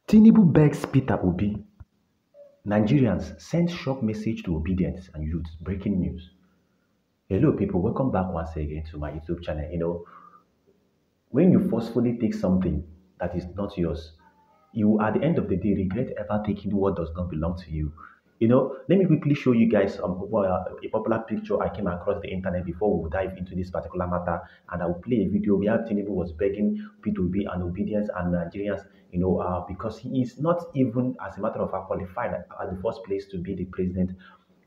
Tinubu begs Peter Obi. Nigerians send shock message to Obidients and youth. Breaking news. Hello, people. Welcome back once again to my YouTube channel. When you forcefully take something that is not yours, you at the end of the day regret ever taking what does not belong to you. Let me quickly show you guys a popular picture I came across the internet before we dive into this particular matter, and I will play a video where Tinubu was begging P2B and Obedience and Nigerians, because he is not even, as a matter of fact, qualified at the first place to be the president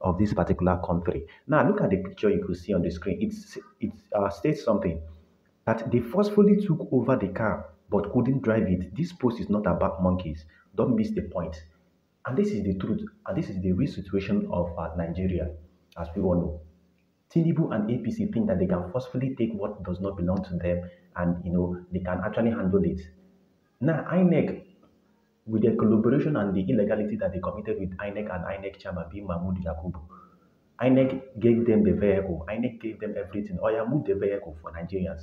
of this particular country. Now, look at the picture you could see on the screen. It states something that they forcefully took over the car but couldn't drive it. This post is not about monkeys. Don't miss the point. And this is the truth, and this is the real situation of Nigeria, as we all know. Tinubu and APC think that they can forcefully take what does not belong to them, and they can actually handle it. Now, Inec, with their collaboration and the illegality that they committed with Inec and Inec chairman being Mahmoud Yakubu, Inec gave them the vehicle. Inec gave them everything. Oh yeah, move the vehicle for Nigerians.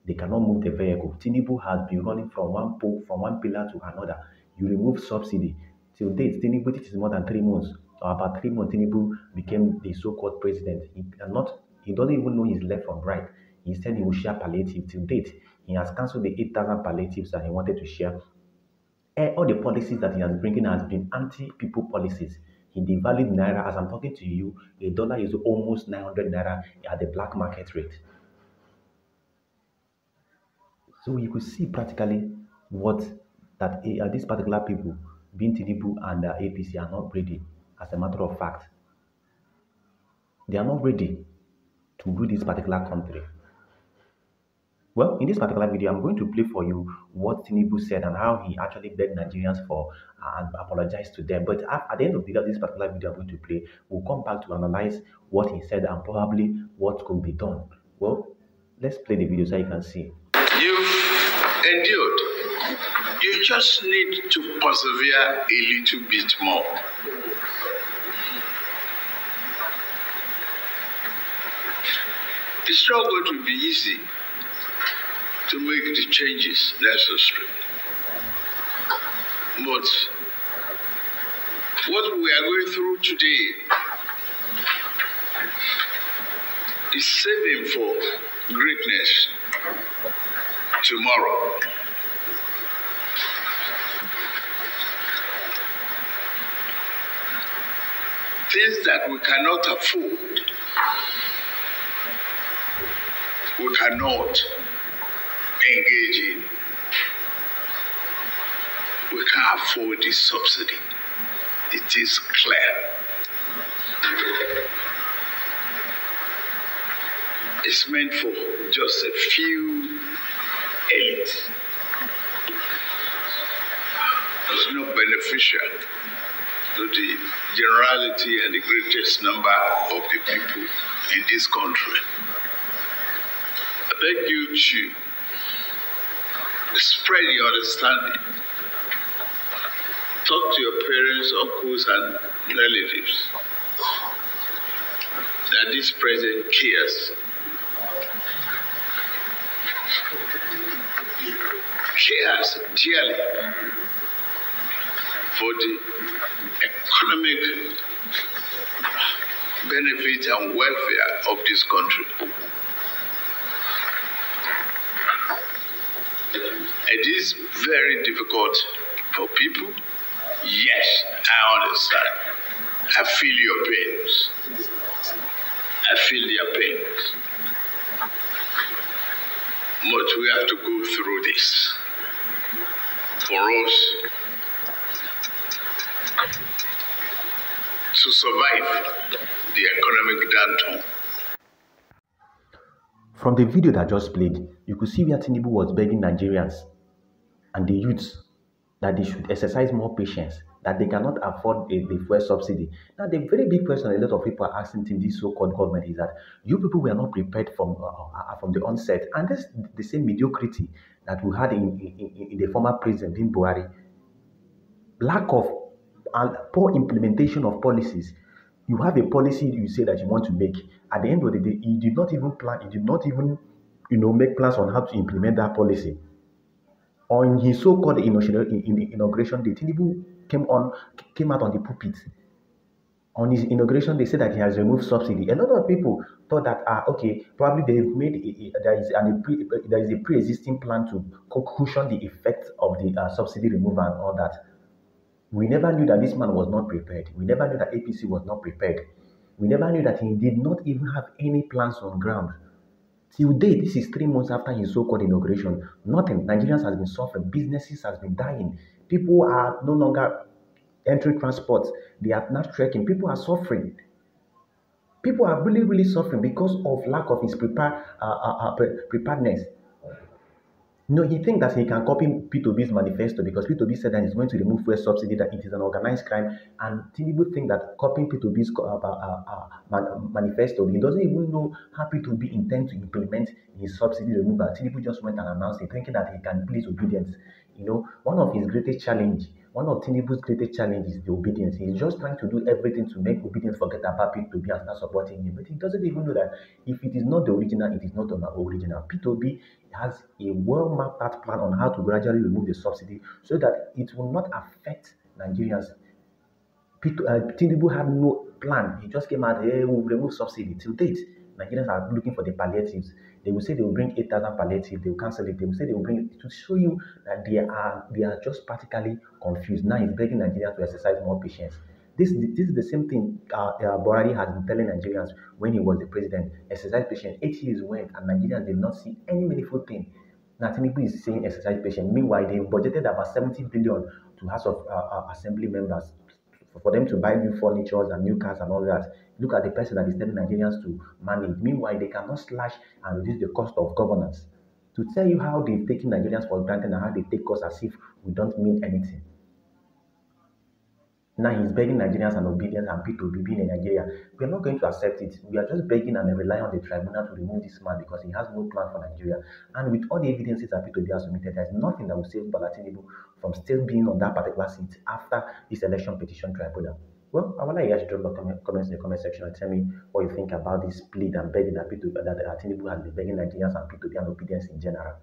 They cannot move the vehicle. Tinubu has been running from one pole, from one pillar to another. You remove subsidy. Till date, Tinubu, it is more than 3 months. Or about 3 months, Tinubu became the so-called president. He doesn't even know his left from right. He said he will share palliative. Till date, he has cancelled the 8,000 palliatives that he wanted to share. All the policies that he has bringing has been anti-people policies. He devalued naira. As I'm talking to you, a dollar is almost 900 naira at the black market rate. So you could see practically what that these particular people, being Tinubu and APC, are not ready. As a matter of fact, they are not ready to do this particular country. Well, in this particular video, I'm going to play for you what Tinubu said and how he actually begged Nigerians for and apologized to them. But at the end of this particular video I'm going to play, we'll come back to analyze what he said and probably what could be done. Well, let's play the video so you can see. You've endured. You just need to persevere a little bit more. It's not going to be easy to make the changes necessary. But what we are going through today is saving for greatness tomorrow. Things that we cannot afford, we cannot engage in. We can't afford the subsidy. It is clear. It's meant for just a few elites. It's not beneficial to the generality and the greatest number of the people in this country. I beg you to spread your understanding. Talk to your parents, uncles, and relatives that this president cares. Cares dearly for the economic benefit and welfare of this country. It is very difficult for people. Yes, I understand. I feel your pains. I feel their pains. But we have to go through this for us to survive the economic downturn. From the video that I just played, you could see where Tinubu was begging Nigerians and the youths that they should exercise more patience, that they cannot afford the fuel subsidy. Now, the very big question a lot of people are asking in this so-called government is that you people were not prepared from the onset, and that's the same mediocrity that we had in the former president, in Buhari. Lack of and poor implementation of policies. You have a policy you say that you want to make. At the end of the day, you did not even plan. You did not even, make plans on how to implement that policy. On his so-called inauguration day, Tinubu came out on the pulpit. On his inauguration, they said that he has removed subsidy. A lot of people thought that, okay, probably they've made there is a pre-existing plan to cushion the effects of the subsidy removal and all that. We never knew that this man was not prepared. We never knew that APC was not prepared. We never knew that he did not even have any plans on ground. Till date, this is 3 months after his so-called inauguration. Nothing. Nigerians has been suffering. Businesses has been dying. People are no longer entering transport. They are not trekking. People are suffering. People are really, really suffering because of lack of his preparedness. No, he thinks that he can copy P2B's manifesto because P2B said that he's going to remove fuel subsidy, that it is an organized crime. And Tinubu think that copying P2B's manifesto, he doesn't even know how P2B intend to implement his subsidy removal. Tinubu just went and announced it, thinking that he can please Obidients. One of his greatest challenge, one of Tinubu's greatest challenge is the Obedience. He's just trying to do everything to make Obedience forget about P2B and start supporting him. But he doesn't even know that if it is not the original, it is not the original. P2B has a well mapped out plan on how to gradually remove the subsidy so that it will not affect Nigerians. Tinubu had no plan. He just came out, hey, we'll remove subsidy. Till date, Nigerians are looking for the palliatives. They will say they will bring 8,000 palliatives. They will cancel it. They will say they will bring it to show you that they are just practically confused. Now he's begging Nigerians to exercise more patience. This is the same thing Buhari has been telling Nigerians when he was the president. Exercise patience. 8 years went and Nigerians did not see any meaningful thing. Now Tinubu is saying exercise patience. Meanwhile, they budgeted about 70 billion to House of Assembly members for them to buy new furniture and new cars and all that. Look at the person that is telling Nigerians to manage. Meanwhile, they cannot slash and reduce the cost of governance. To tell you how they've taken Nigerians for granted and how they take us as if we don't mean anything. Now he's begging Nigerians and Obedience and people to be in Nigeria. We are not going to accept it. We are just begging and relying on the tribunal to remove this man because he has no plan for Nigeria. And with all the evidences that people have submitted, there's nothing that will save Bola Tinubu from still being on that particular seat after this election petition tribunal. Well, I want you guys to drop the comments in the comment section and tell me what you think about this plea and begging that Tinubu has been begging Nigerians and people and Obedience in general.